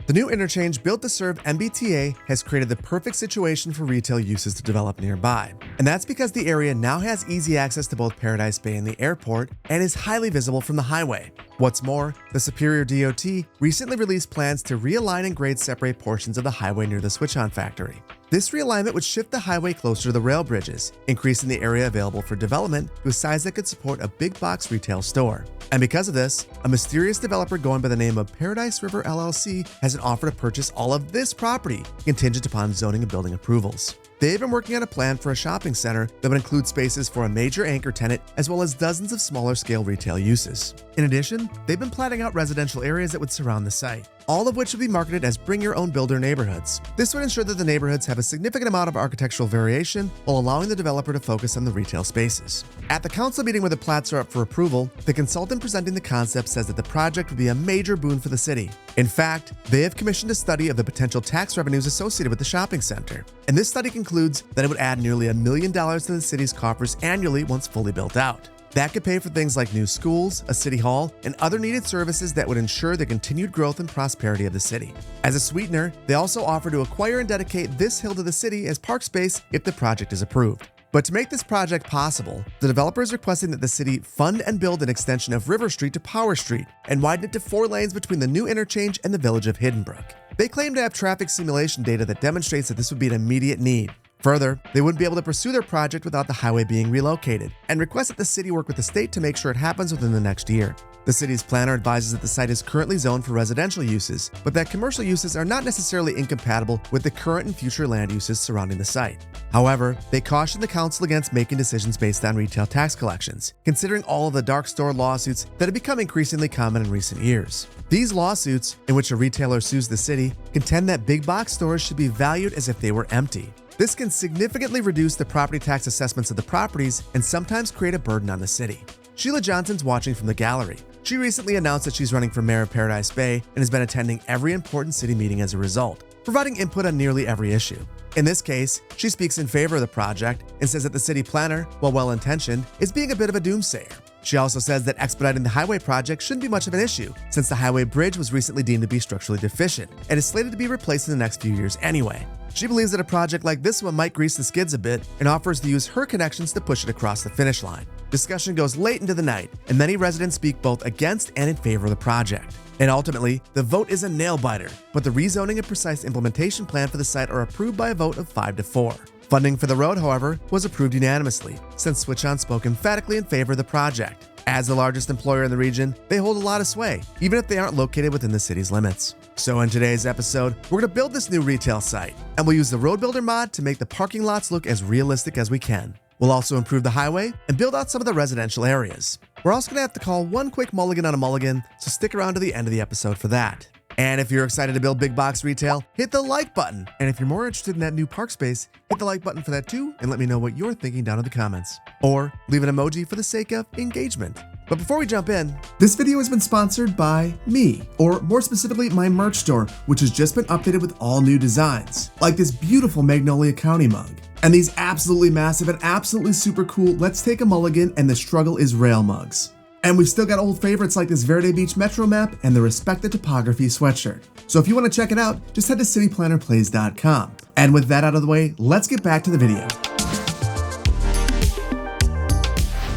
The new interchange built to serve MBTA has created the perfect situation for retail uses to develop nearby. And that's because the area now has easy access to both Paradise Bay and the airport and is highly visible from the highway. What's more, the Superior DOT recently released plans to realign and grade separate portions of the highway near the switch-on factory. This realignment would shift the highway closer to the rail bridges, increasing the area available for development to a size that could support a big box retail store. And because of this, a mysterious developer going by the name of Paradise River LLC has an offer to purchase all of this property, contingent upon zoning and building approvals. They've been working on a plan for a shopping center that would include spaces for a major anchor tenant as well as dozens of smaller scale retail uses. In addition, they've been plotting out residential areas that would surround the site, all of which would be marketed as bring your own builder neighborhoods. This would ensure that the neighborhoods have a significant amount of architectural variation while allowing the developer to focus on the retail spaces. At the council meeting where the plats are up for approval, the consultant presenting the concept says that the project would be a major boon for the city. In fact, they have commissioned a study of the potential tax revenues associated with the shopping center. And this study concludes that it would add nearly $1 million to the city's coffers annually once fully built out. That could pay for things like new schools, a city hall, and other needed services that would ensure the continued growth and prosperity of the city. As a sweetener, they also offer to acquire and dedicate this hill to the city as park space if the project is approved. But to make this project possible, the developer is requesting that the city fund and build an extension of River Street to Power Street and widen it to 4 lanes between the new interchange and the village of Hiddenbrook. They claim to have traffic simulation data that demonstrates that this would be an immediate need. Further, they wouldn't be able to pursue their project without the highway being relocated, and request that the city work with the state to make sure it happens within the next year. The city's planner advises that the site is currently zoned for residential uses, but that commercial uses are not necessarily incompatible with the current and future land uses surrounding the site. However, they caution the council against making decisions based on retail tax collections, considering all of the dark store lawsuits that have become increasingly common in recent years. These lawsuits, in which a retailer sues the city, contend that big box stores should be valued as if they were empty. This can significantly reduce the property tax assessments of the properties and sometimes create a burden on the city. Sheila Johnson's watching from the gallery. She recently announced that she's running for mayor of Paradise Bay and has been attending every important city meeting as a result, providing input on nearly every issue. In this case, she speaks in favor of the project and says that the city planner, while well-intentioned, is being a bit of a doomsayer. She also says that expediting the highway project shouldn't be much of an issue, since the highway bridge was recently deemed to be structurally deficient and is slated to be replaced in the next few years anyway. She believes that a project like this one might grease the skids a bit and offers to use her connections to push it across the finish line. Discussion goes late into the night, and many residents speak both against and in favor of the project. And ultimately, the vote is a nail-biter, but the rezoning and precise implementation plan for the site are approved by a vote of 5-4. Funding for the road, however, was approved unanimously, since Switch-On spoke emphatically in favor of the project. As the largest employer in the region, they hold a lot of sway, even if they aren't located within the city's limits. So in today's episode, we're going to build this new retail site, and we'll use the Road Builder mod to make the parking lots look as realistic as we can. We'll also improve the highway and build out some of the residential areas. We're also going to have to call one quick mulligan on a mulligan, so stick around to the end of the episode for that. And if you're excited to build big box retail, hit the like button. And if you're more interested in that new park space, hit the like button for that too, and let me know what you're thinking down in the comments. Or leave an emoji for the sake of engagement. But before we jump in, this video has been sponsored by me, or more specifically, my merch store, which has just been updated with all new designs, like this beautiful Magnolia County mug, and these absolutely massive and absolutely super cool Let's Take a Mulligan and The Struggle is Rail mugs. And we've still got old favorites like this Verde Beach Metro map and the Respect the Topography sweatshirt. So if you want to check it out, just head to cityplannerplays.com. And with that out of the way, let's get back to the video.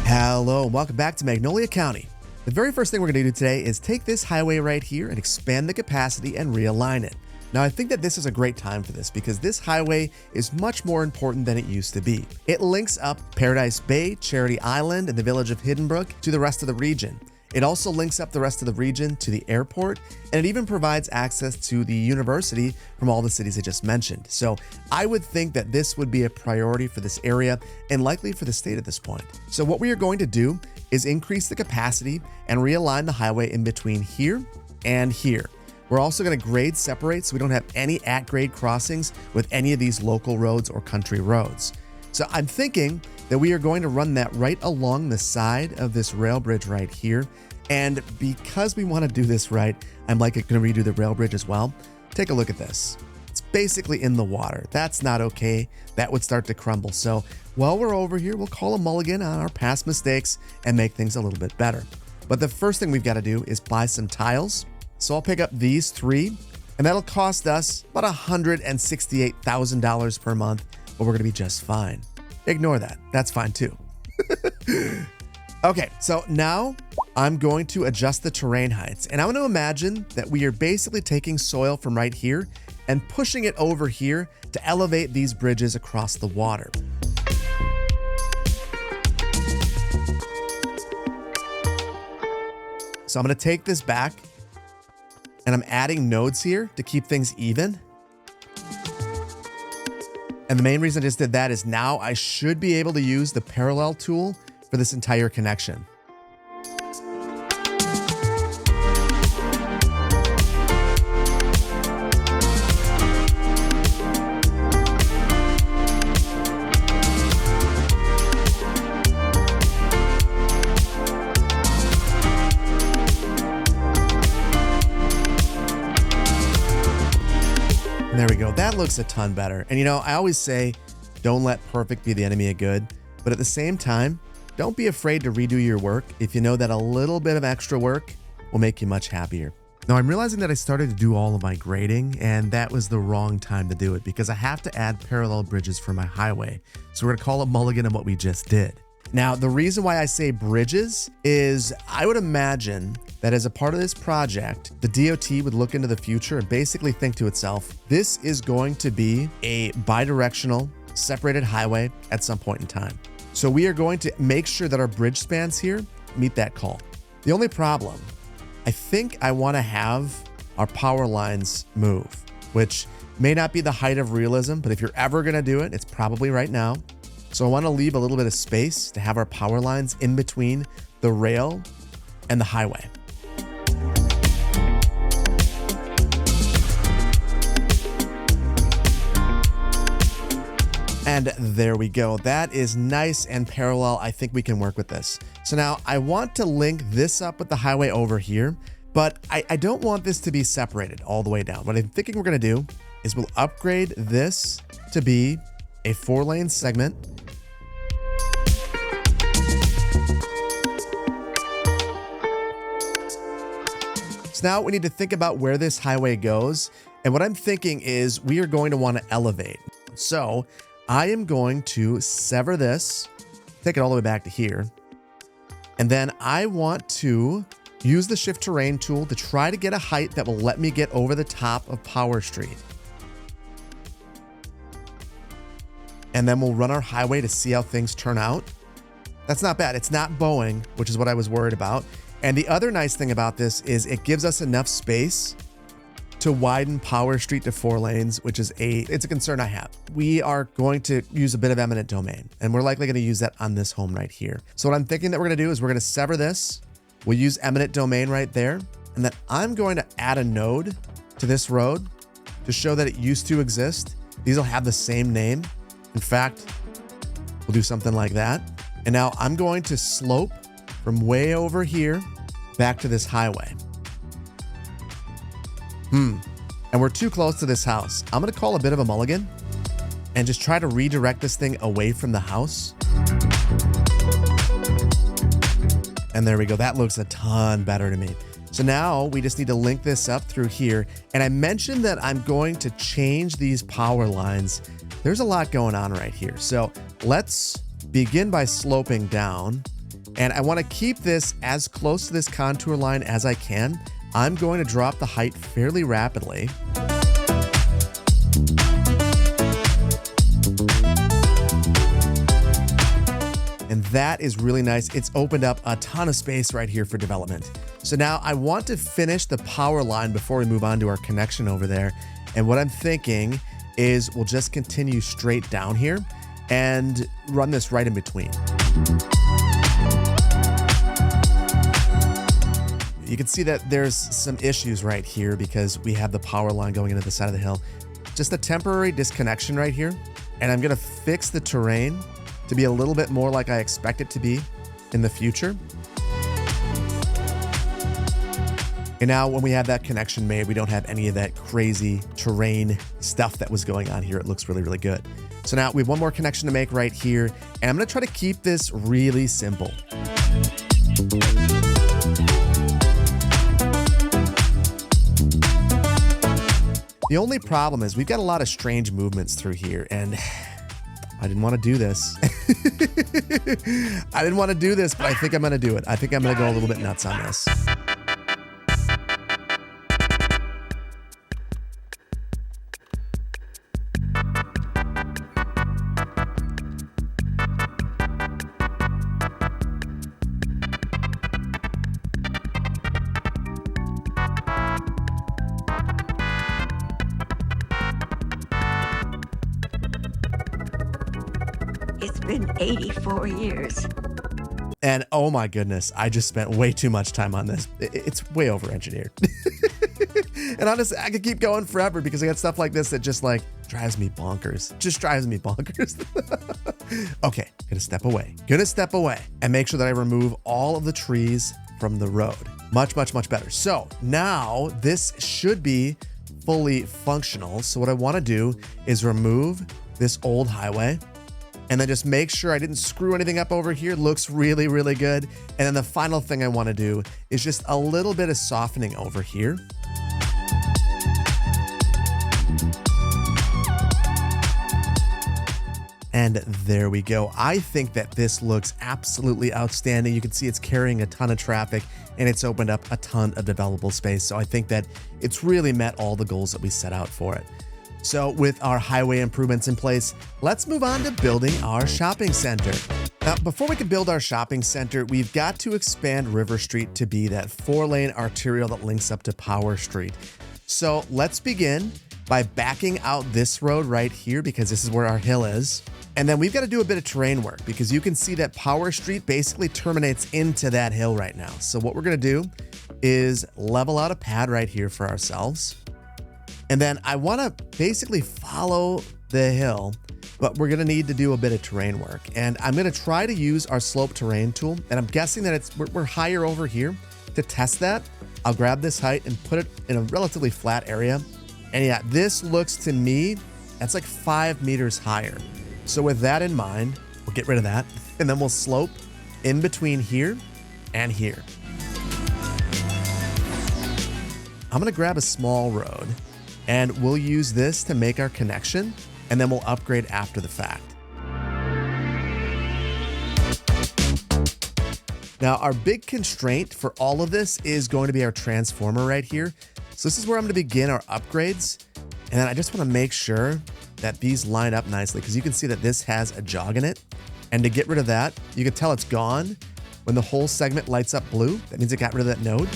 Hello, and welcome back to Magnolia County. The very first thing we're going to do today is take this highway right here and expand the capacity and realign it. Now, I think that this is a great time for this because this highway is much more important than it used to be. It links up Paradise Bay, Charity Island, and the village of Hiddenbrook to the rest of the region. It also links up the rest of the region to the airport, and it even provides access to the university from all the cities I just mentioned. So I would think that this would be a priority for this area and likely for the state at this point. So what we are going to do is increase the capacity and realign the highway in between here and here. We're also going to grade separate so we don't have any at-grade crossings with any of these local roads or country roads. So I'm thinking that we are going to run that right along the side of this rail bridge right here. And because we want to do this right, I'm going to redo the rail bridge as well. Take a look at this. It's basically in the water. That's not okay. That would start to crumble. So while we're over here, we'll call a mulligan on our past mistakes and make things a little bit better. But the first thing we've got to do is buy some tiles. So I'll pick up these 3. And that'll cost us about $168,000 per month, but we're gonna be just fine. Ignore that, that's fine too. Okay, so now I'm going to adjust the terrain heights, and I want to imagine that we are basically taking soil from right here and pushing it over here to elevate these bridges across the water. So I'm going to take this back, and I'm adding nodes here to keep things even. And the main reason I just did that is now I should be able to use the parallel tool for this entire connection. And there we go. That looks a ton better. And you know, I always say, don't let perfect be the enemy of good. But at the same time, don't be afraid to redo your work if you know that a little bit of extra work will make you much happier. Now I'm realizing that I started to do all of my grading, and that was the wrong time to do it because I have to add parallel bridges for my highway. So we're gonna call it Mulligan on what we just did. Now, the reason why I say bridges is I would imagine that as a part of this project, the DOT would look into the future and basically think to itself, this is going to be a bidirectional separated highway at some point in time. So we are going to make sure that our bridge spans here meet that call. The only problem, I think I want to have our power lines move, which may not be the height of realism, but if you're ever going to do it, it's probably right now. So I want to leave a little bit of space to have our power lines in between the rail and the highway. And there we go. That is nice and parallel. I think we can work with this. So now I want to link this up with the highway over here, but I don't want this to be separated all the way down. What I'm thinking we're gonna do is we'll upgrade this to be a 4-lane segment. So now we need to think about where this highway goes. And what I'm thinking is we are going to want to elevate. So I am going to sever this, take it all the way back to here. And then I want to use the shift terrain tool to try to get a height that will let me get over the top of Power Street. And then we'll run our highway to see how things turn out. That's not bad. It's not bowing, which is what I was worried about. And the other nice thing about this is it gives us enough space to widen Power Street to 4 lanes, which is it's a concern I have. We are going to use a bit of eminent domain, and we're likely going to use that on this home right here. So what I'm thinking that we're going to do is we're going to sever this. We'll use eminent domain right there. And then I'm going to add a node to this road to show that it used to exist. These will have the same name. In fact, we'll do something like that. And now I'm going to slope from way over here back to this highway. And we're too close to this house. I'm going to call a bit of a mulligan and just try to redirect this thing away from the house. And there we go. That looks a ton better to me. So now we just need to link this up through here. And I mentioned that I'm going to change these power lines. There's a lot going on right here. So let's begin by sloping down. And I want to keep this as close to this contour line as I can. I'm going to drop the height fairly rapidly. And that is really nice. It's opened up a ton of space right here for development. So now I want to finish the power line before we move on to our connection over there. And what I'm thinking is we'll just continue straight down here and run this right in between. You can see that there's some issues right here because we have the power line going into the side of the hill. Just a temporary disconnection right here. And I'm going to fix the terrain to be a little bit more like I expect it to be in the future. And now when we have that connection made, we don't have any of that crazy terrain stuff that was going on here. It looks really, really good. So now we have one more connection to make right here. And I'm going to try to keep this really simple. The only problem is we've got a lot of strange movements through here, and I didn't want to do this. I didn't want to do this, but I think I'm going to do it. I think I'm going to go a little bit nuts on this. It's been 84 years. And oh my goodness, I just spent way too much time on this. It's way over engineered. And honestly, I could keep going forever because I got stuff like this that just like drives me bonkers. Just drives me bonkers. Okay, gonna step away. Gonna step away and make sure that I remove all of the trees from the road. Much, much, much better. So now this should be fully functional. So what I wanna do is remove this old highway and then just make sure I didn't screw anything up over here. Looks really, really good. And then the final thing I want to do is just a little bit of softening over here. And there we go. I think that this looks absolutely outstanding. You can see it's carrying a ton of traffic and it's opened up a ton of developable space. So I think that it's really met all the goals that we set out for it. So with our highway improvements in place, let's move on to building our shopping center. Now, before we can build our shopping center, we've got to expand River Street to be that 4-lane arterial that links up to Power Street. So let's begin by backing out this road right here because this is where our hill is. And then we've got to do a bit of terrain work because you can see that Power Street basically terminates into that hill right now. So what we're going to do is level out a pad right here for ourselves. And then I want to basically follow the hill, but we're going to need to do a bit of terrain work. And I'm going to try to use our slope terrain tool. And I'm guessing that we're higher over here. To test that, I'll grab this height and put it in a relatively flat area. And yeah, this looks to me, that's like 5 meters higher. So with that in mind, we'll get rid of that. And then we'll slope in between here and here. I'm going to grab a small road. And we'll use this to make our connection, and then we'll upgrade after the fact. Now, our big constraint for all of this is going to be our transformer right here. So this is where I'm going to begin our upgrades. And then I just want to make sure that these line up nicely because you can see that this has a jog in it. And to get rid of that, you can tell it's gone. When the whole segment lights up blue, that means it got rid of that node.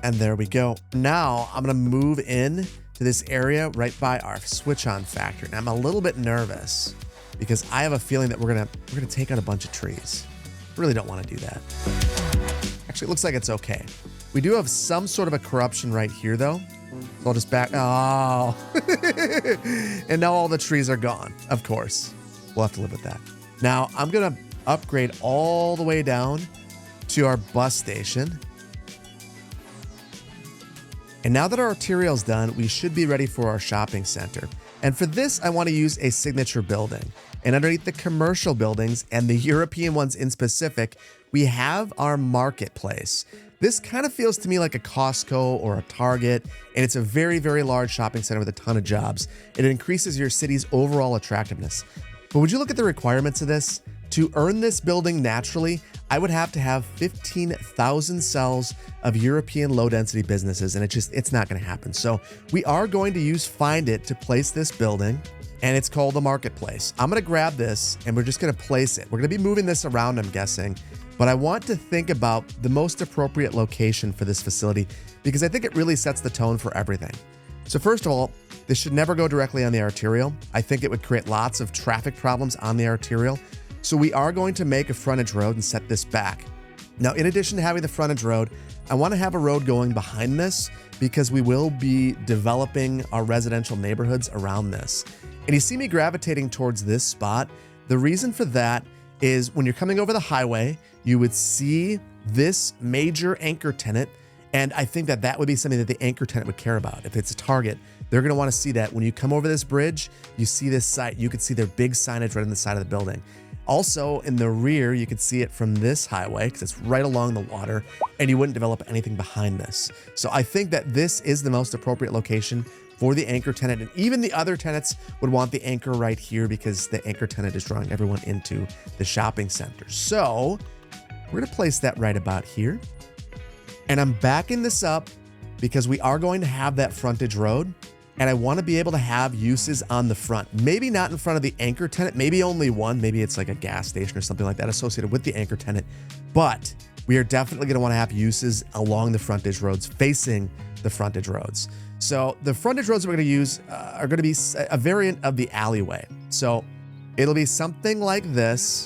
And there we go. Now I'm gonna move in to this area right by our switch on factor. And I'm a little bit nervous because I have a feeling that we're gonna take out a bunch of trees. Really don't want to do that. Actually, it looks like it's okay. We do have some sort of a corruption right here though. So I'll just back, oh. And now all the trees are gone, of course. We'll have to live with that. Now I'm gonna upgrade all the way down to our bus station. And now that our arterial's done, we should be ready for our shopping center. And for this, I want to use a signature building. And underneath the commercial buildings and the European ones in specific, we have our marketplace. This kind of feels to me like a Costco or a Target, and it's a very, very large shopping center with a ton of jobs. It increases your city's overall attractiveness. But would you look at the requirements of this? To earn this building naturally, I would have to have 15,000 cells of European low-density businesses, and it's not going to happen. So we are going to use Find It to place this building, and it's called the Marketplace. I'm going to grab this, and we're just going to place it. We're going to be moving this around, I'm guessing, but I want to think about the most appropriate location for this facility because I think it really sets the tone for everything. So first of all, this should never go directly on the arterial. I think it would create lots of traffic problems on the arterial. So we are going to make a frontage road and set this back. Now, in addition to having the frontage road, I want to have a road going behind this because we will be developing our residential neighborhoods around this. And you see me gravitating towards this spot. The reason for that is when you're coming over the highway, you would see this major anchor tenant. And I think that that would be something that the anchor tenant would care about. If it's a Target, they're going to want to see that when you come over this bridge, you see this site, you could see their big signage right on the side of the building. Also in the rear, you can see it from this highway because it's right along the water and you wouldn't develop anything behind this. So I think that this is the most appropriate location for the anchor tenant, and even the other tenants would want the anchor right here because the anchor tenant is drawing everyone into the shopping center. So we're gonna place that right about here. And I'm backing this up because we are going to have that frontage road, and I want to be able to have uses on the front. Maybe not in front of the anchor tenant, maybe only one, maybe it's like a gas station or something like that associated with the anchor tenant, but we are definitely going to want to have uses along the frontage roads, facing the frontage roads. So the frontage roads we're going to use are going to be a variant of the alleyway. So it'll be something like this.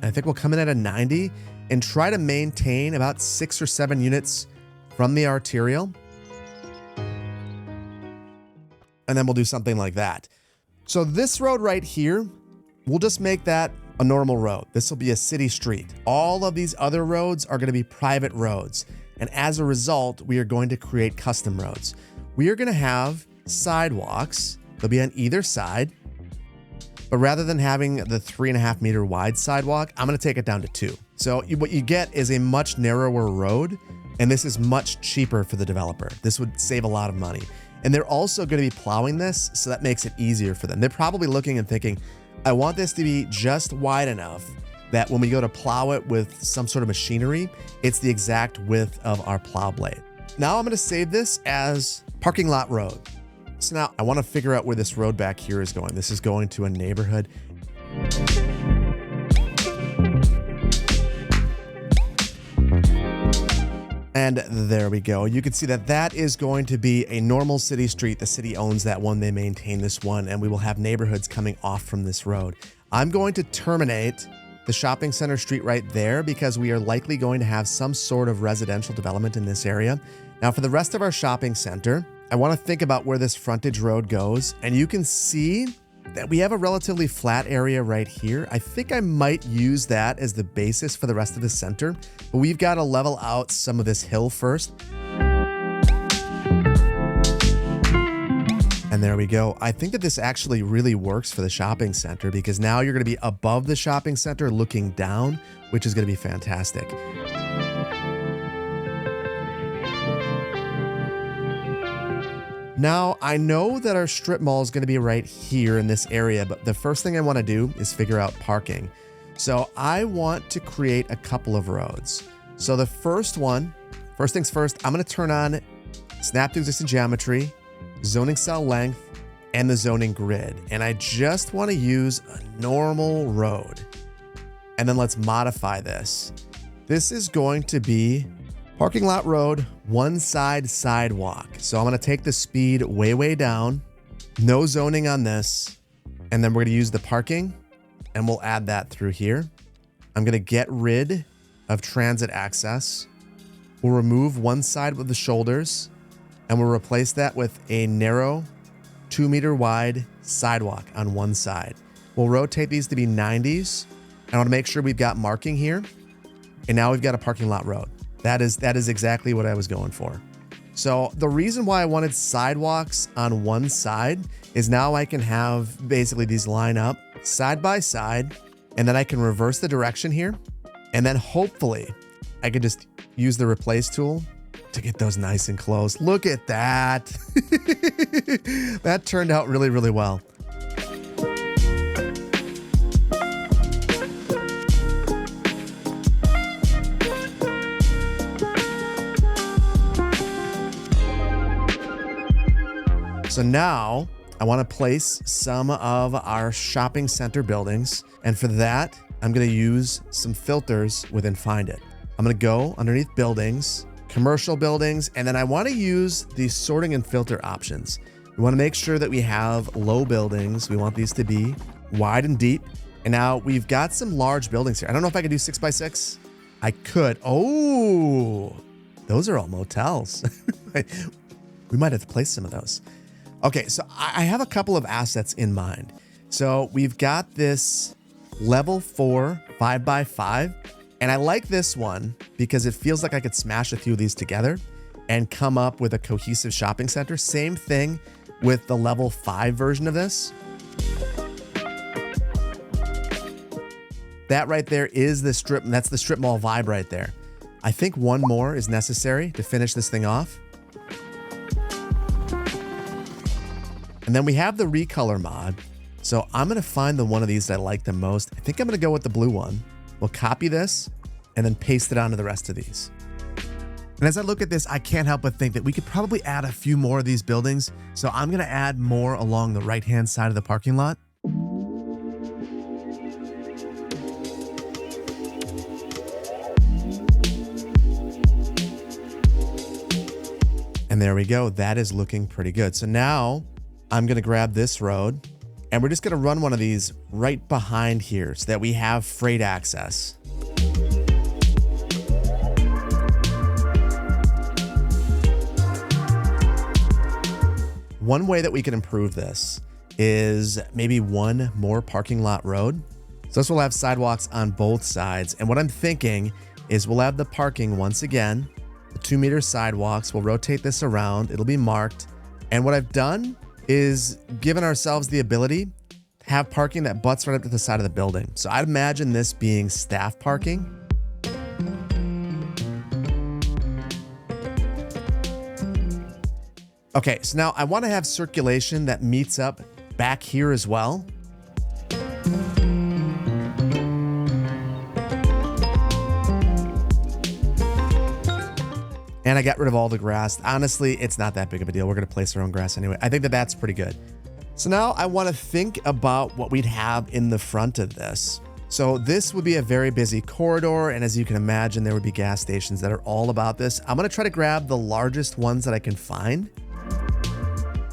I think we'll come in at a 90 and try to maintain about 6 or 7 units from the arterial. And then we'll do something like that. So this road right here, we'll just make that a normal road. This will be a city street. All of these other roads are going to be private roads. And as a result, we are going to create custom roads. We are going to have sidewalks. They'll be on either side. But rather than having the 3.5 meter wide sidewalk, I'm going to take it down to 2. So what you get is a much narrower road. And this is much cheaper for the developer. This would save a lot of money. And they're also going to be plowing this, so that makes it easier for them. They're probably looking and thinking, I want this to be just wide enough that when we go to plow it with some sort of machinery, it's the exact width of our plow blade. Now I'm going to save this as parking lot road. So now I want to figure out where this road back here is going. This is going to a neighborhood. And there we go. You can see that that is going to be a normal city street. The city owns that one. They maintain this one, and we will have neighborhoods coming off from this road. I'm going to terminate the shopping center street right there because we are likely going to have some sort of residential development in this area. Now for the rest of our shopping center, I want to think about where this frontage road goes, and you can see that we have a relatively flat area right here. I think I might use that as the basis for the rest of the center, but we've got to level out some of this hill first. And there we go. I think that this actually really works for the shopping center because now you're going to be above the shopping center looking down, which is going to be fantastic. Now, I know that our strip mall is going to be right here in this area, but the first thing I want to do is figure out parking. So I want to create a couple of roads. So the first things first, I'm going to turn on snap to existing geometry, zoning cell length, and the zoning grid. And I just want to use a normal road. And then let's modify this. This is going to be parking lot road, one side sidewalk. So I'm going to take the speed way, way down. No zoning on this. And then we're going to use the parking and we'll add that through here. I'm going to get rid of transit access. We'll remove one side with the shoulders and we'll replace that with a narrow 2 meter wide sidewalk on one side. We'll rotate these to be 90s. I want to make sure we've got marking here. And now we've got a parking lot road. That is exactly what I was going for. So the reason why I wanted sidewalks on one side is now I can have basically these line up side by side, and then I can reverse the direction here. And then hopefully I can just use the replace tool to get those nice and close. Look at that. That turned out really, really well. So now I want to place some of our shopping center buildings. And for that, I'm going to use some filters within Find It. I'm going to go underneath buildings, commercial buildings, and then I want to use the sorting and filter options. We want to make sure that we have low buildings. We want these to be wide and deep. And now we've got some large buildings here. I don't know if I could do 6x6. I could. Oh, those are all motels. We might have to place some of those. Okay, so I have a couple of assets in mind. So we've got this level 4 5x5, and I like this one because it feels like I could smash a few of these together and come up with a cohesive shopping center. Same thing with the level 5 version of this. that right there is the strip. That's the strip mall vibe right there. I think one more is necessary to finish this thing off. And then we have the recolor mod. So I'm going to find the one of these that I like the most. I think I'm going to go with the blue one. We'll copy this and then paste it onto the rest of these. And as I look at this, I can't help but think that we could probably add a few more of these buildings. So I'm going to add more along the right-hand side of the parking lot. And there we go. That is looking pretty good. So now I'm going to grab this road and we're just going to run one of these right behind here so that we have freight access. One way that we can improve this is maybe one more parking lot road. So this will have sidewalks on both sides. And what I'm thinking is we'll have the parking once again, the 2-meter sidewalks. We'll rotate this around. It'll be marked. And what I've done is given ourselves the ability to have parking that butts right up to the side of the building. So I'd imagine this being staff parking. Okay, so now I want to have circulation that meets up back here as well. And I got rid of all the grass. Honestly, it's not that big of a deal. We're going to place our own grass anyway. I think that that's pretty good. So now I want to think about what we'd have in the front of this. So this would be a very busy corridor. And as you can imagine, there would be gas stations that are all about this. I'm going to try to grab the largest ones that I can find.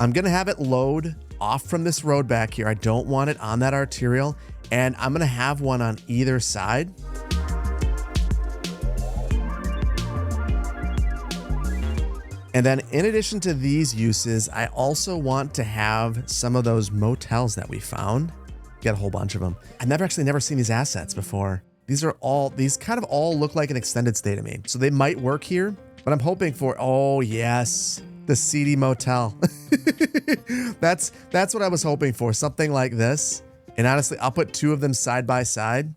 I'm going to have it load off from this road back here. I don't want it on that arterial. And I'm going to have one on either side. And then in addition to these uses, I also want to have some of those motels that we found. Got a whole bunch of them. I've never seen these assets before. These kind of all look like an extended stay to me. So they might work here, but I'm hoping for, oh yes, the seedy motel. That's what I was hoping for. Something like this. And honestly, I'll put 2 of them side by side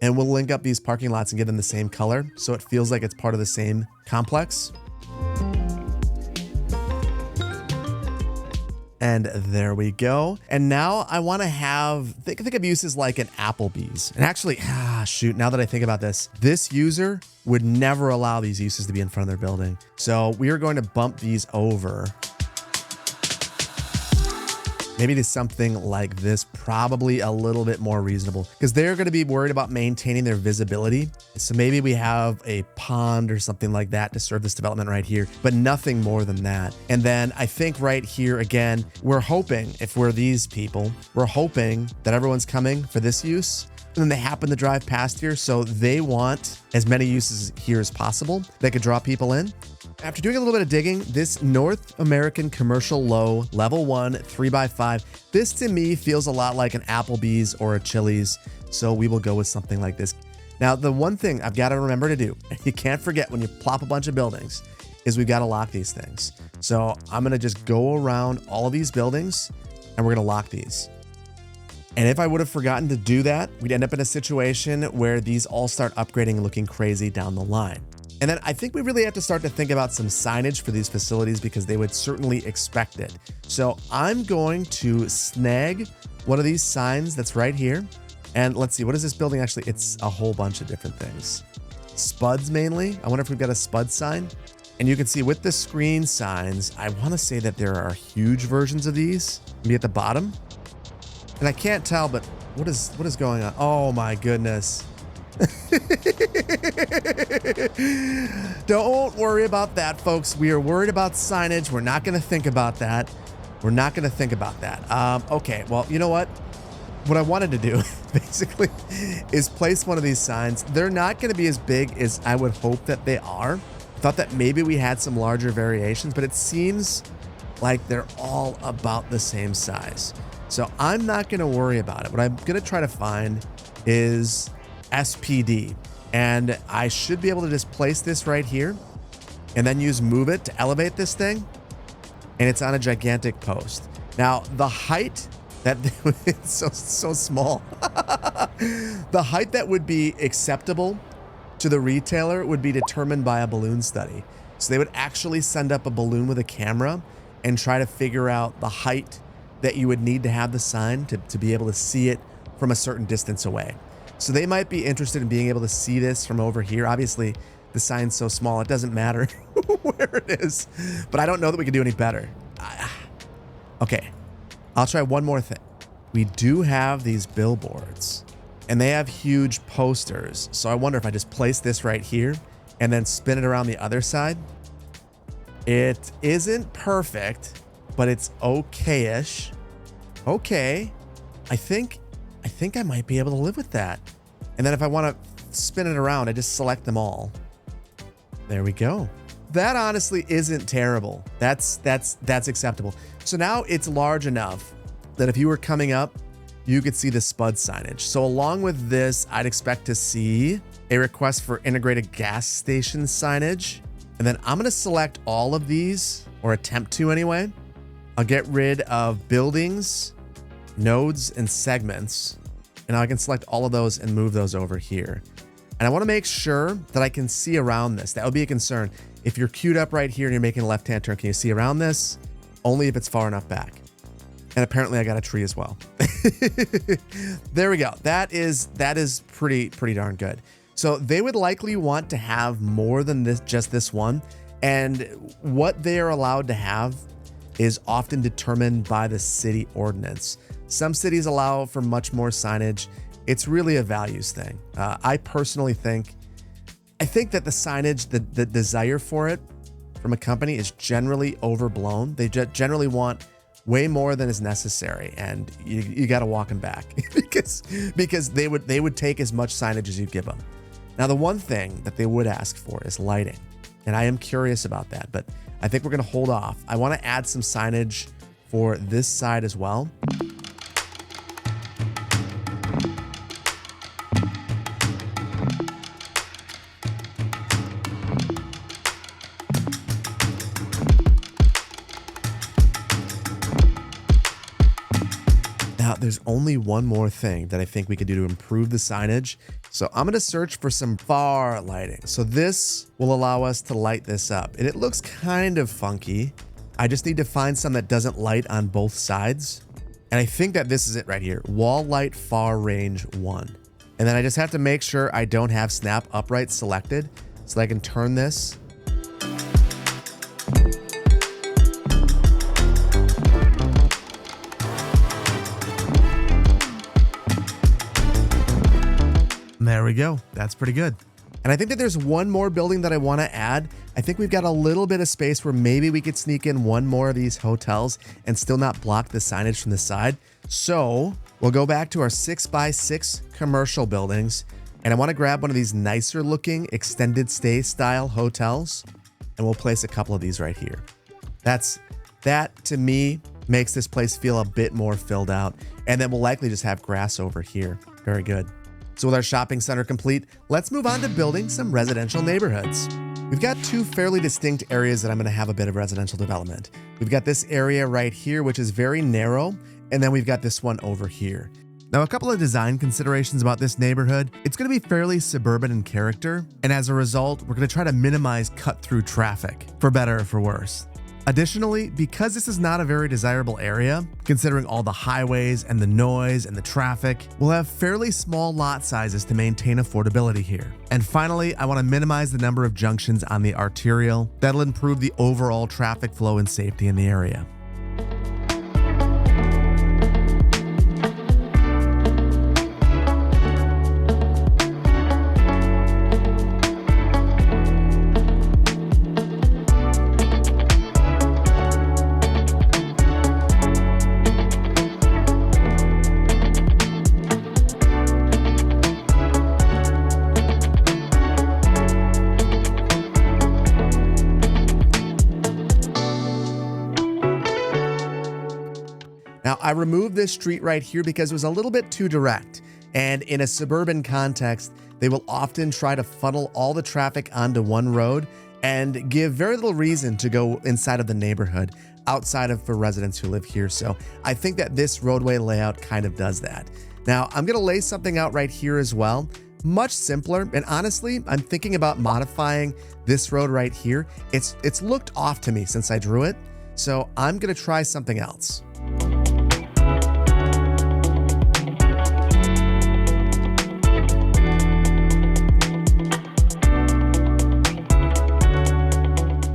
and we'll link up these parking lots and give them the same color. So it feels like it's part of the same complex. And there we go. And now I want to have, think of uses like an Applebee's. And actually, shoot, now that I think about this, this user would never allow these uses to be in front of their building. So we are going to bump these over. Maybe to something like this, probably a little bit more reasonable because they're going to be worried about maintaining their visibility. So maybe we have a pond or something like that to serve this development right here, but nothing more than that. And then I think right here, again, we're hoping if we're these people, we're hoping that everyone's coming for this use. And then they happen to drive past here. So they want as many uses here as possible that could draw people in. After doing a little bit of digging, this North American Commercial Low Level 1 3x5, this to me feels a lot like an Applebee's or a Chili's. So we will go with something like this. Now, the one thing I've got to remember to do, you can't forget when you plop a bunch of buildings, is we've got to lock these things. So I'm going to just go around all of these buildings and we're going to lock these. And if I would have forgotten to do that, we'd end up in a situation where these all start upgrading and looking crazy down the line. And then I think we really have to start to think about some signage for these facilities because they would certainly expect it. So I'm going to snag one of these signs that's right here. And let's see, what is this building actually? It's a whole bunch of different things. Spuds mainly. I wonder if we've got a spud sign. And you can see with the screen signs, I want to say that there are huge versions of these. Maybe at the bottom. And I can't tell, but what is going on? Oh my goodness. Don't worry about that, folks. We are worried about signage. We're not going to think about that. Okay, well, you know what? What I wanted to do basically is place one of these signs. They're not going to be as big as I would hope that they are. I thought that maybe we had some larger variations, but it seems like they're all about the same size. So I'm not going to worry about it. What I'm going to try to find is SPD. And I should be able to just place this right here and then use move it to elevate this thing. And it's on a gigantic post. Now, the height That it's so small. The height that would be acceptable to the retailer would be determined by a balloon study. So they would actually send up a balloon with a camera and try to figure out the height that you would need to have the sign to be able to see it from a certain distance away. So they might be interested in being able to see this from over here. Obviously, the sign's so small, it doesn't matter where it is. But I don't know that we can do any better. Okay, I'll try one more thing. We do have these billboards, and they have huge posters. So I wonder if I just place this right here and then spin it around the other side. It isn't perfect, but it's okay-ish. Okay, I think I might be able to live with that. And then if I want to spin it around, I just select them all. There we go. That honestly isn't terrible. That's acceptable. So now it's large enough that if you were coming up, you could see the SPUD signage. So along with this, I'd expect to see a request for integrated gas station signage. And then I'm going to select all of these, or attempt to anyway. I'll get rid of buildings, nodes, and segments. And I can select all of those and move those over here. And I want to make sure that I can see around this. That would be a concern. If you're queued up right here and you're making a left-hand turn, can you see around this? Only if it's far enough back. And apparently I got a tree as well. There we go. That is pretty darn good. So they would likely want to have more than this, just this one. And what they are allowed to have is often determined by the city ordinance. Some cities allow for much more signage. It's really a values thing. I personally think that the signage, the desire for it from a company is generally overblown. They generally want way more than is necessary, and you got to walk them back because they would take as much signage as you give them. Now, the one thing that they would ask for is lighting, and I am curious about that, but I think we're going to hold off. I want to add some signage for this side as well. Now, there's only one more thing that I think we could do to improve the signage. So I'm going to search for some far lighting. So this will allow us to light this up. And it looks kind of funky. I just need to find some that doesn't light on both sides. And I think that this is it right here. Wall light far range 1. And then I just have to make sure I don't have snap upright selected so I can turn this. There we go. That's pretty good. And I think that there's one more building that I want to add. I think we've got a little bit of space where maybe we could sneak in one more of these hotels and still not block the signage from the side. So we'll go back to our 6x6 commercial buildings. And I want to grab one of these nicer looking extended stay style hotels. And we'll place a couple of these right here. That to me makes this place feel a bit more filled out. And then we'll likely just have grass over here. Very good. So with our shopping center complete, let's move on to building some residential neighborhoods. We've got two fairly distinct areas that I'm going to have a bit of residential development. We've got this area right here, which is very narrow, and then we've got this one over here. Now, a couple of design considerations about this neighborhood. It's going to be fairly suburban in character, and as a result, we're going to try to minimize cut-through traffic, for better or for worse. Additionally, because this is not a very desirable area, considering all the highways and the noise and the traffic, we'll have fairly small lot sizes to maintain affordability here. And finally, I want to minimize the number of junctions on the arterial. That'll improve the overall traffic flow and safety in the area. Now, I removed this street right here because it was a little bit too direct. And in a suburban context, they will often try to funnel all the traffic onto one road and give very little reason to go inside of the neighborhood outside of for residents who live here. So I think that this roadway layout kind of does that. Now I'm going to lay something out right here as well. Much simpler, and honestly, I'm thinking about modifying this road right here. It's looked off to me since I drew it, so I'm gonna try something else.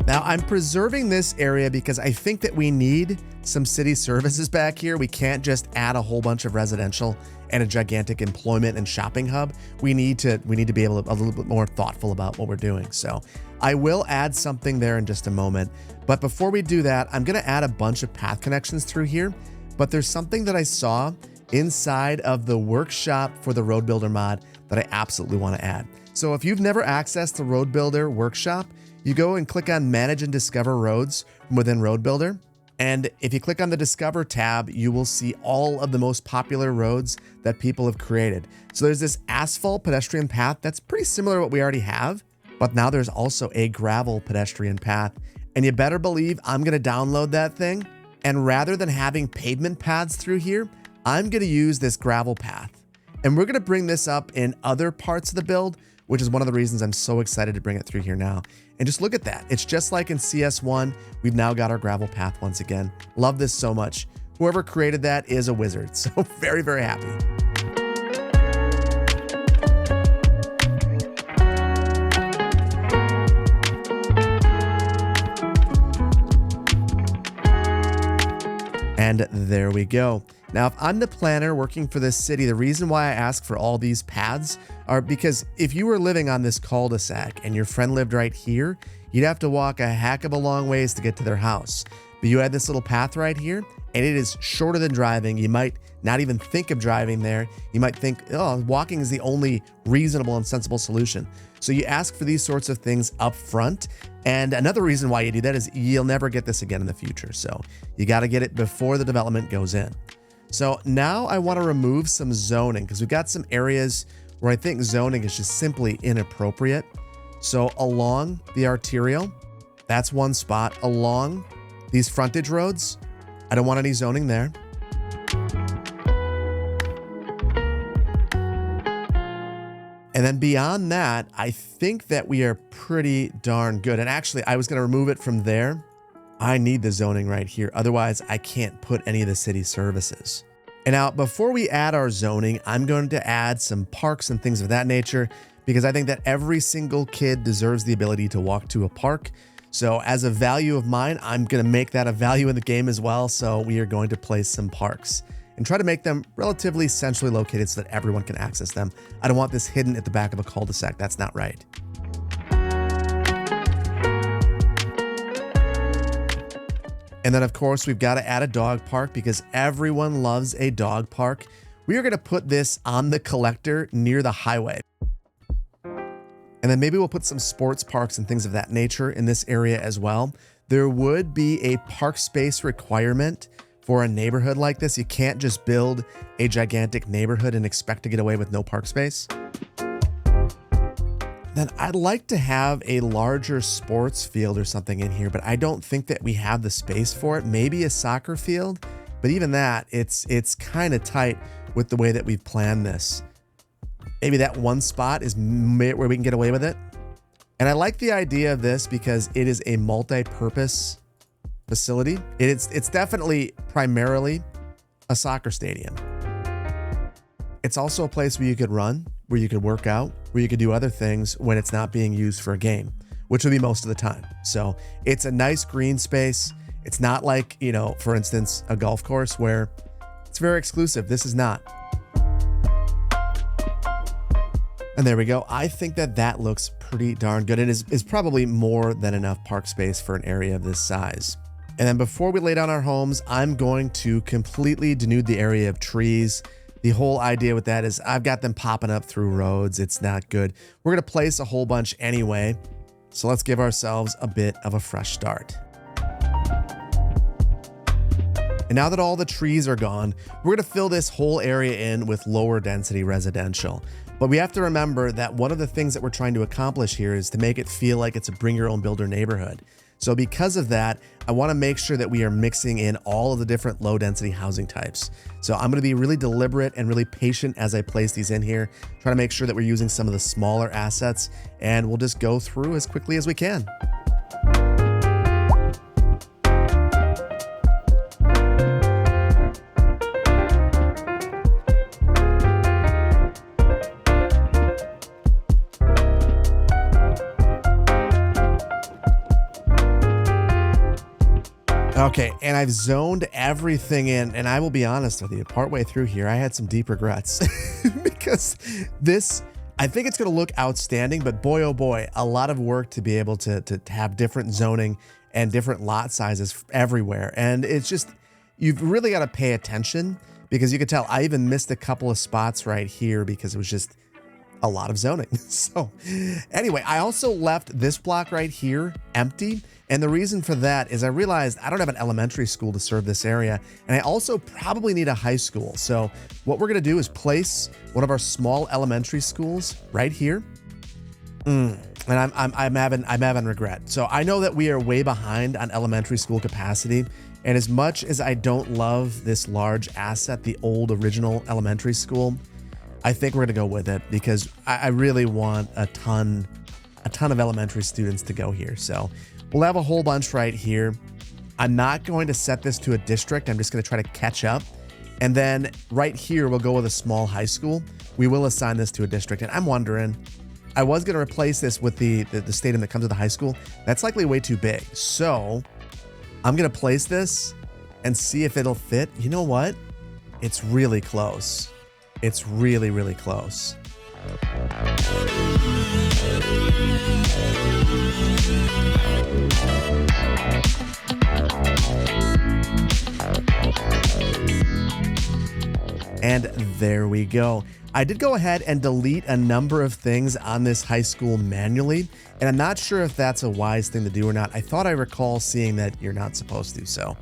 Now I'm preserving this area because I think that we need some city services back here. We can't just add a whole bunch of residential and a gigantic employment and shopping hub. We need to be able to a little bit more thoughtful about what we're doing. So I will add something there in just a moment. But before we do that, I'm gonna add a bunch of path connections through here. But there's something that I saw inside of the workshop for the Road Builder mod that I absolutely want to add. So if you've never accessed the Road Builder workshop, you go and click on Manage and Discover Roads from within Road Builder. And if you click on the Discover tab, you will see all of the most popular roads that people have created. So there's this asphalt pedestrian path that's pretty similar to what we already have, but now there's also a gravel pedestrian path. And you better believe I'm gonna download that thing. And rather than having pavement paths through here, I'm gonna use this gravel path. And we're gonna bring this up in other parts of the build, which is one of the reasons I'm so excited to bring it through here now. And just look at that. It's just like in CS1, we've now got our gravel path once again. Love this so much. Whoever created that is a wizard. So very, very happy. And there we go. Now, if I'm the planner working for this city, the reason why I ask for all these paths are because if you were living on this cul-de-sac and your friend lived right here, you'd have to walk a heck of a long ways to get to their house. But you had this little path right here, and it is shorter than driving. You might not even think of driving there. You might think, oh, walking is the only reasonable and sensible solution. So you ask for these sorts of things up front. And another reason why you do that is you'll never get this again in the future. So you got to get it before the development goes in. So now I want to remove some zoning because we've got some areas where I think zoning is just simply inappropriate. So along the arterial, that's one spot. Along these frontage roads, I don't want any zoning there. And then beyond that, I think that we are pretty darn good. And actually, I was going to remove it from there. I need the zoning right here. Otherwise, I can't put any of the city services. And now, before we add our zoning, I'm going to add some parks and things of that nature because I think that every single kid deserves the ability to walk to a park. So as a value of mine, I'm going to make that a value in the game as well. So we are going to place some parks and try to make them relatively centrally located so that everyone can access them. I don't want this hidden at the back of a cul-de-sac. That's not right. And then, of course, we've got to add a dog park because everyone loves a dog park. We are going to put this on the collector near the highway. And then maybe we'll put some sports parks and things of that nature in this area as well. There would be a park space requirement for a neighborhood like this. You can't just build a gigantic neighborhood and expect to get away with no park space. Then I'd like to have a larger sports field or something in here, but I don't think that we have the space for it. Maybe a soccer field, but even that, it's kind of tight with the way that we've planned this. Maybe that one spot is where we can get away with it. And I like the idea of this because it is a multi-purpose facility. It's definitely primarily a soccer stadium. It's also a place where you could run, where you could work out, where you could do other things when it's not being used for a game, which would be most of the time. So it's a nice green space. It's not like, for instance, a golf course where it's very exclusive. This is not. And there we go. I think that looks pretty darn good. It is probably more than enough park space for an area of this size. And then before we lay down our homes, I'm going to completely denude the area of trees. The whole idea with that is I've got them popping up through roads. It's not good. We're going to place a whole bunch anyway. So let's give ourselves a bit of a fresh start. And now that all the trees are gone, we're going to fill this whole area in with lower density residential. But we have to remember that one of the things that we're trying to accomplish here is to make it feel like it's a bring your own builder neighborhood. So because of that, I want to make sure that we are mixing in all of the different low density housing types. So I'm going to be really deliberate and really patient as I place these in here, trying to make sure that we're using some of the smaller assets, and we'll just go through as quickly as we can. Okay, and I've zoned everything in, and I will be honest with you, partway through here, I had some deep regrets because this, I think it's going to look outstanding, but boy, oh boy, a lot of work to be able to have different zoning and different lot sizes everywhere. And it's just, you've really got to pay attention because you can tell I even missed a couple of spots right here because it was just a lot of zoning. So anyway, I also left this block right here empty. And the reason for that is I realized I don't have an elementary school to serve this area. And I also probably need a high school. So what we're going to do is place one of our small elementary schools right here. And I'm having regret. So I know that we are way behind on elementary school capacity. And as much as I don't love this large asset, the old original elementary school, I think we're going to go with it because I really want a ton of elementary students to go here. So we'll have a whole bunch right here. I'm not going to set this to a district. I'm just going to try to catch up. And then right here, we'll go with a small high school. We will assign this to a district. And I'm wondering, I was going to replace this with the stadium that comes with the high school. That's likely way too big. So I'm going to place this and see if it'll fit. You know what? It's really close. It's really, really close. And there we go. I did go ahead and delete a number of things on this high school manually, and I'm not sure if that's a wise thing to do or not. I thought I recall seeing that you're not supposed to, so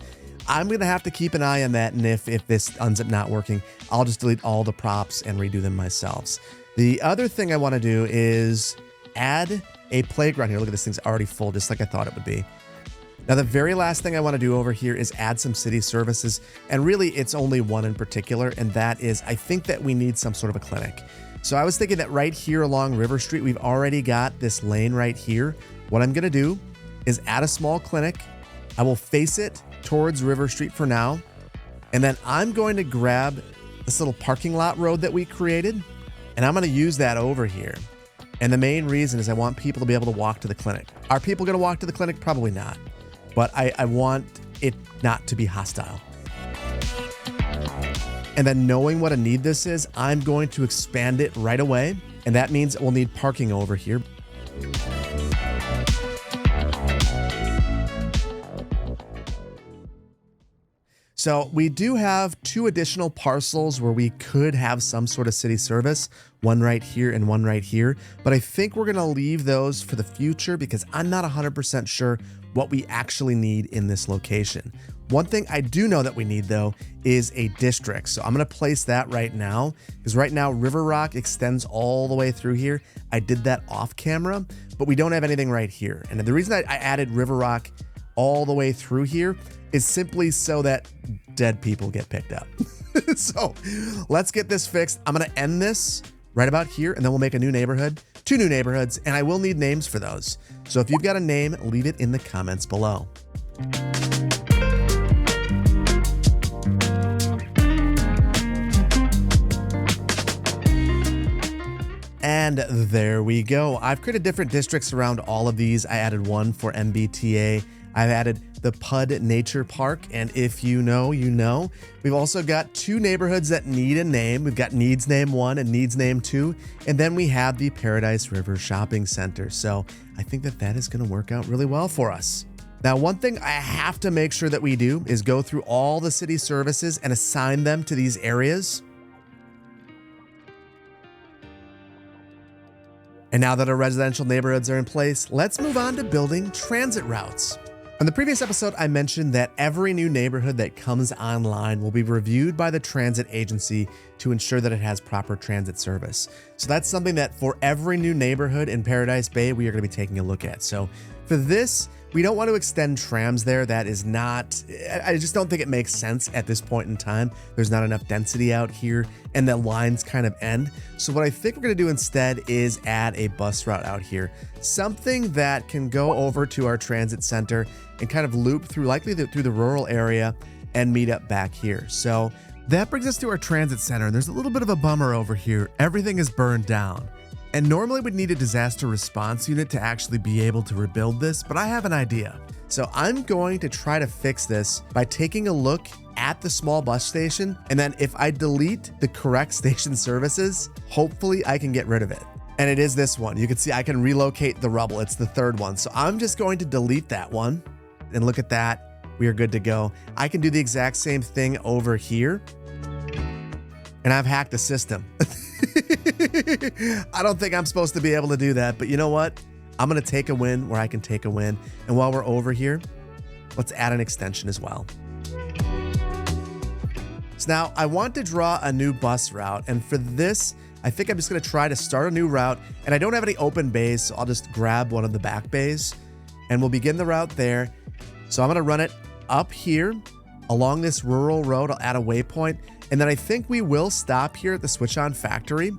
I'm going to have to keep an eye on that, and if this ends up not working, I'll just delete all the props and redo them myself. The other thing I want to do is add a playground here. Look at this, thing's already full, just like I thought it would be. Now, the very last thing I want to do over here is add some city services, and really it's only one in particular, and that is I think that we need some sort of a clinic. So I was thinking that right here along River Street, we've already got this lane right here. What I'm going to do is add a small clinic. I will face it towards River Street for now, and then I'm going to grab this little parking lot road that we created, and I'm going to use that over here. And the main reason is I want people to be able to walk to the clinic. Are people going to walk to the clinic? Probably not. But I want it not to be hostile. And then knowing what a need this is, I'm going to expand it right away. And that means we'll need parking over here. So we do have 2 additional parcels where we could have some sort of city service, one right here and one right here. But I think we're going to leave those for the future because I'm not 100% sure what we actually need in this location. One thing I do know that we need though is a district. So I'm going to place that right now because right now River Rock extends all the way through here. I did that off camera, but we don't have anything right here. And the reason I added River Rock all the way through here is simply so that dead people get picked up. So let's get this fixed. I'm going to end this right about here, and then we'll make a new neighborhood, 2 new neighborhoods, and I will need names for those. So if you've got a name, leave it in the comments below. And there we go. I've created different districts around all of these. I added one for MBTA. I've added the Pud Nature Park, and if you know, you know. We've also got 2 neighborhoods that need a name. We've got Needs Name 1 and Needs Name 2, and then we have the Paradise River Shopping Center. So I think that is going to work out really well for us. Now, one thing I have to make sure that we do is go through all the city services and assign them to these areas. And now that our residential neighborhoods are in place, let's move on to building transit routes. In the previous episode, I mentioned that every new neighborhood that comes online will be reviewed by the transit agency to ensure that it has proper transit service. So that's something that for every new neighborhood in Paradise Bay, we are going to be taking a look at. So for this, we don't want to extend trams there. That is not, I just don't think it makes sense at this point in time. There's not enough density out here and the lines kind of end. So what I think we're going to do instead is add a bus route out here. Something that can go over to our transit center and kind of loop through, likely through the rural area and meet up back here. So that brings us to our transit center. There's a little bit of a bummer over here. Everything is burned down. And normally we'd need a disaster response unit to actually be able to rebuild this, but I have an idea. So I'm going to try to fix this by taking a look at the small bus station, and then if I delete the correct station services, hopefully I can get rid of it. And it is this one. You can see I can relocate the rubble. It's the third one. So I'm just going to delete that one, and look at that. We are good to go. I can do the exact same thing over here, and I've hacked the system. I don't think I'm supposed to be able to do that, but you know what? I'm going to take a win where I can take a win. And while we're over here, let's add an extension as well. So now I want to draw a new bus route. And for this, I think I'm just going to try to start a new route. And I don't have any open bays, so I'll just grab one of the back bays and we'll begin the route there. So I'm going to run it up here along this rural road. I'll add a waypoint. And then I think we will stop here at the Switch On Factory.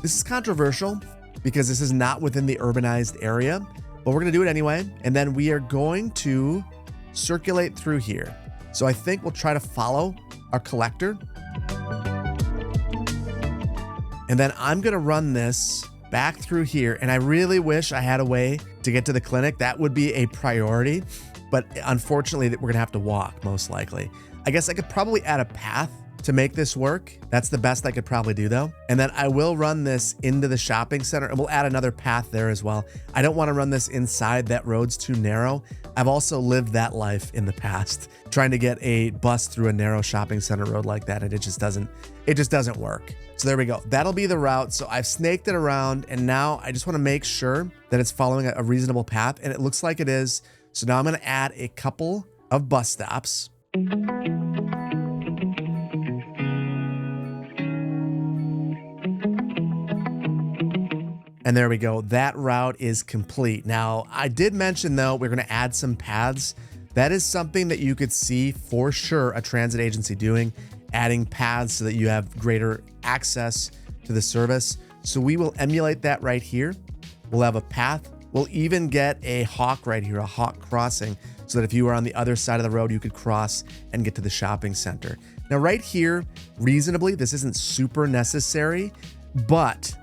This is controversial because this is not within the urbanized area, but we're going to do it anyway. And then we are going to circulate through here. So I think we'll try to follow our collector. And then I'm going to run this back through here. And I really wish I had a way to get to the clinic. That would be a priority, but unfortunately we're going to have to walk most likely. I guess I could probably add a path to make this work. That's the best I could probably do though. And then I will run this into the shopping center and we'll add another path there as well. I don't want to run this inside. That road's too narrow. I've also lived that life in the past, trying to get a bus through a narrow shopping center road like that. And it just doesn't work. So there we go. That'll be the route. So I've snaked it around and now I just want to make sure that it's following a reasonable path. And it looks like it is. So now I'm going to add a couple of bus stops. And there we go. That route is complete. Now, I did mention though, we're going to add some paths. That is something that you could see for sure a transit agency doing, adding paths so that you have greater access to the service. So we will emulate that right here. We'll have a path. We'll even get a hawk right here, a hawk crossing, so that if you were on the other side of the road, you could cross and get to the shopping center. Now right here, reasonably, this isn't super necessary, but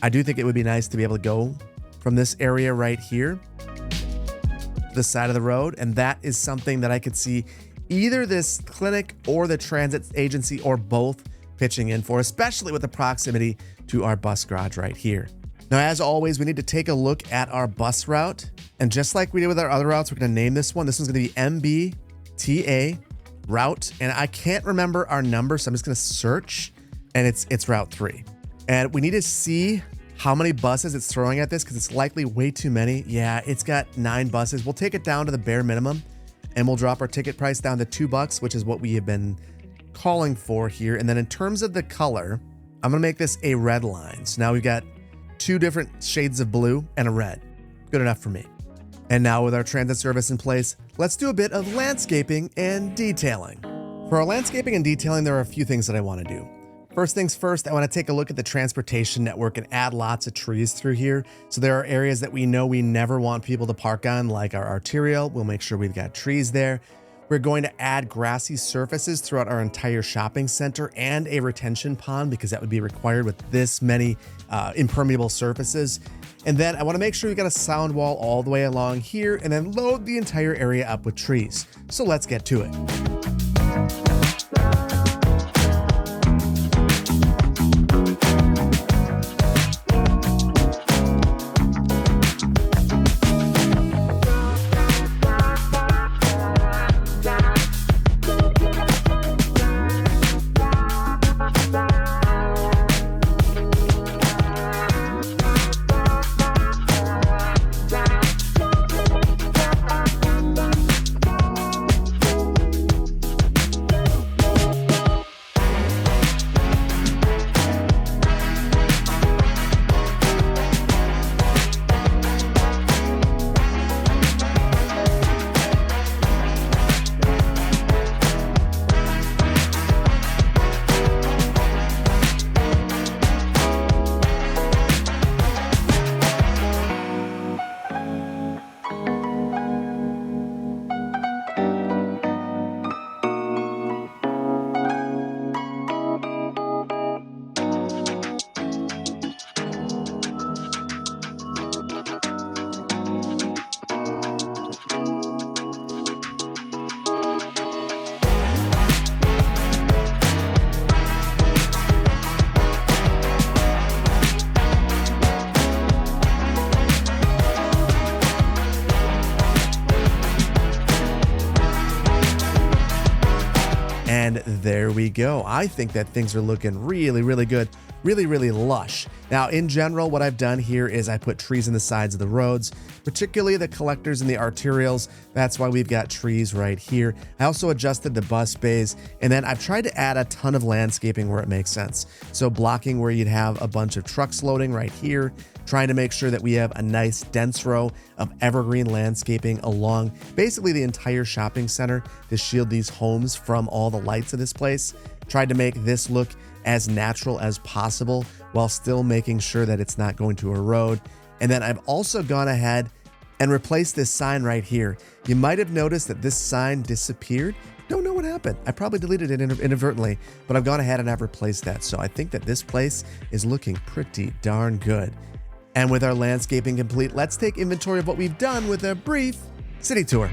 I do think it would be nice to be able to go from this area right here to the side of the road. And that is something that I could see either this clinic or the transit agency or both pitching in for, especially with the proximity to our bus garage right here. Now, as always, we need to take a look at our bus route. And just like we did with our other routes, we're going to name this one. This one's going to be MBTA route. And I can't remember our number, so I'm just going to search, and it's route 3. And we need to see how many buses it's throwing at this because it's likely way too many. Yeah, it's got 9 buses. We'll take it down to the bare minimum and we'll drop our ticket price down to $2, which is what we have been calling for here. And then in terms of the color, I'm going to make this a red line. So now we've got 2 different shades of blue and a red. Good enough for me. And now with our transit service in place, let's do a bit of landscaping and detailing. For our landscaping and detailing, there are a few things that I want to do. First things first, I want to take a look at the transportation network and add lots of trees through here. So there are areas that we know we never want people to park on, like our arterial. We'll make sure we've got trees there. We're going to add grassy surfaces throughout our entire shopping center and a retention pond because that would be required with this many impermeable surfaces. And then I want to make sure we've got a sound wall all the way along here and then load the entire area up with trees. So let's get to it. And there we go. I think that things are looking really, really good. Really, really lush. Now, in general, what I've done here is I put trees in the sides of the roads, particularly the collectors and the arterials. That's why we've got trees right here. I also adjusted the bus bays, and then I've tried to add a ton of landscaping where it makes sense. So blocking where you'd have a bunch of trucks loading right here, trying to make sure that we have a nice dense row of evergreen landscaping along basically the entire shopping center to shield these homes from all the lights of this place. Tried to make this look as natural as possible while still making sure that it's not going to erode. And then I've also gone ahead and replaced this sign right here. You might have noticed that this sign disappeared. Don't know what happened. I probably deleted it inadvertently, but I've gone ahead and I've replaced that. So I think that this place is looking pretty darn good. And with our landscaping complete, let's take inventory of what we've done with a brief city tour.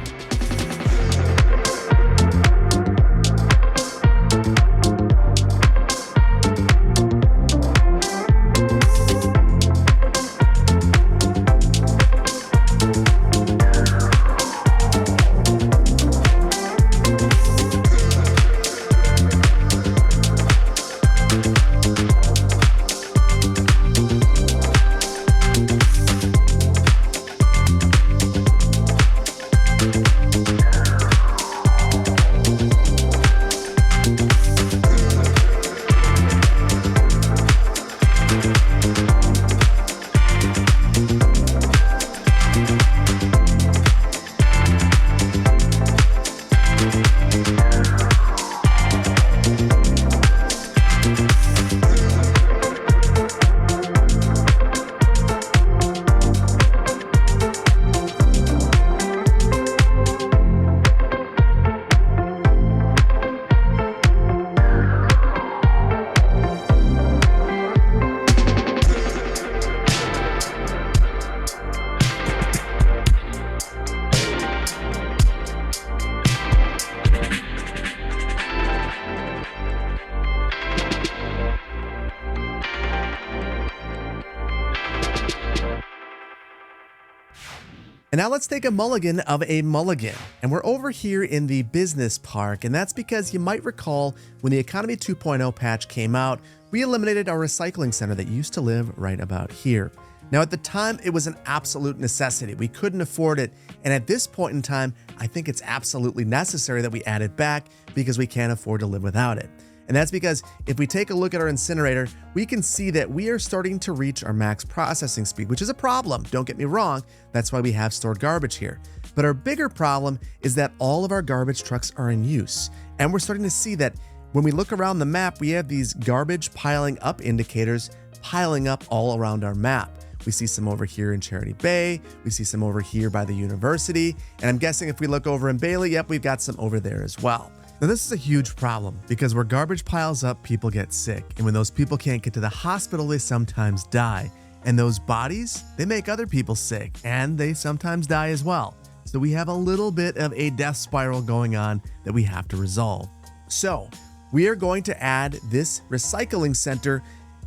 And now let's take a mulligan of a mulligan. And we're over here in the business park, and that's because you might recall when the Economy 2.0 patch came out, we eliminated our recycling center that used to live right about here. Now at the time, it was an absolute necessity. We couldn't afford it, and at this point in time, I think it's absolutely necessary that we add it back because we can't afford to live without it. And that's because if we take a look at our incinerator, we can see that we are starting to reach our max processing speed, which is a problem. Don't get me wrong. That's why we have stored garbage here. But our bigger problem is that all of our garbage trucks are in use. And we're starting to see that when we look around the map, we have these garbage piling up indicators piling up all around our map. We see some over here in Charity Bay. We see some over here by the university. And I'm guessing if we look over in Bailey, yep, we've got some over there as well. Now, this is a huge problem because where garbage piles up, people get sick. And when those people can't get to the hospital, they sometimes die. And those bodies, they make other people sick and they sometimes die as well. So we have a little bit of a death spiral going on that we have to resolve. So we are going to add this recycling center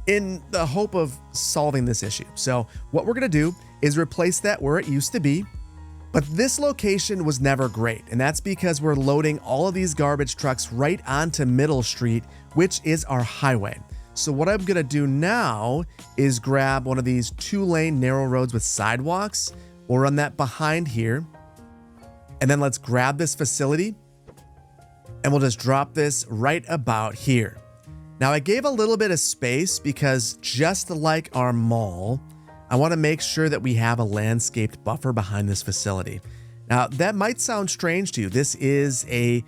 in the hope of solving this issue. So what we're going to do is replace that where it used to be. But this location was never great, and that's because we're loading all of these garbage trucks right onto Middle Street, which is our highway. So what I'm gonna do now is grab one of these 2-lane narrow roads with sidewalks. We'll run that behind here. And then let's grab this facility and we'll just drop this right about here. Now I gave a little bit of space because just like our mall, I want to make sure that we have a landscaped buffer behind this facility. Now, that might sound strange to you. This is an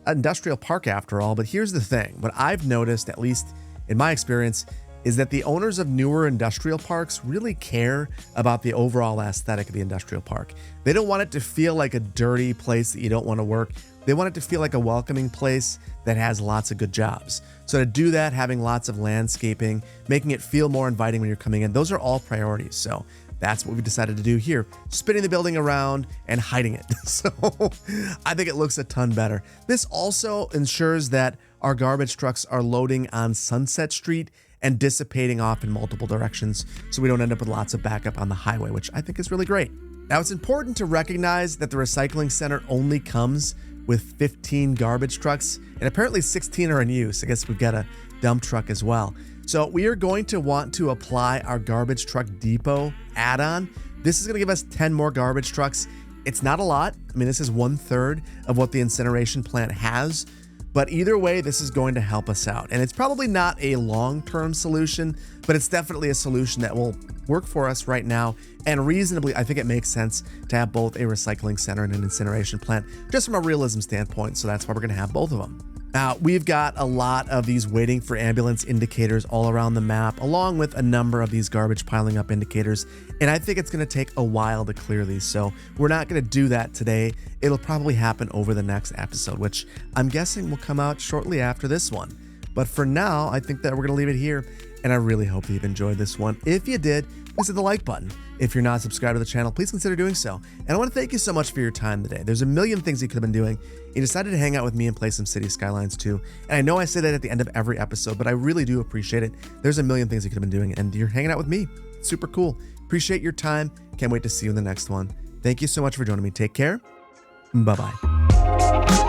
industrial park after all, but here's the thing. What I've noticed, at least in my experience, is that the owners of newer industrial parks really care about the overall aesthetic of the industrial park. They don't want it to feel like a dirty place that you don't want to work. They want it to feel like a welcoming place that has lots of good jobs. So to do that, having lots of landscaping, making it feel more inviting when you're coming in, those are all priorities. So that's what we decided to do here, spinning the building around and hiding it. So I think it looks a ton better. This also ensures that our garbage trucks are loading on Sunset Street and dissipating off in multiple directions so we don't end up with lots of backup on the highway, which I think is really great. Now, it's important to recognize that the recycling center only comes with 15 garbage trucks, and apparently 16 are in use. I guess we've got a dump truck as well. So we are going to want to apply our garbage truck depot add-on. This is going to give us 10 more garbage trucks. It's not a lot. I mean, this is 1/3 of what the incineration plant has, but either way, this is going to help us out. And it's probably not a long-term solution, but it's definitely a solution that will work for us right now. And reasonably, I think it makes sense to have both a recycling center and an incineration plant, just from a realism standpoint. So that's why we're going to have both of them. Now, we've got a lot of these waiting for ambulance indicators all around the map, along with a number of these garbage piling up indicators. And I think it's going to take a while to clear these. So we're not going to do that today. It'll probably happen over the next episode, which I'm guessing will come out shortly after this one. But for now, I think that we're going to leave it here. And I really hope that you've enjoyed this one. If you did, please hit the like button. If you're not subscribed to the channel, please consider doing so. And I want to thank you so much for your time today. There's a million things you could have been doing. You decided to hang out with me and play some City Skylines 2. And I know I say that at the end of every episode, but I really do appreciate it. There's a million things you could have been doing, and you're hanging out with me. Super cool. Appreciate your time. Can't wait to see you in the next one. Thank you so much for joining me. Take care. Bye-bye.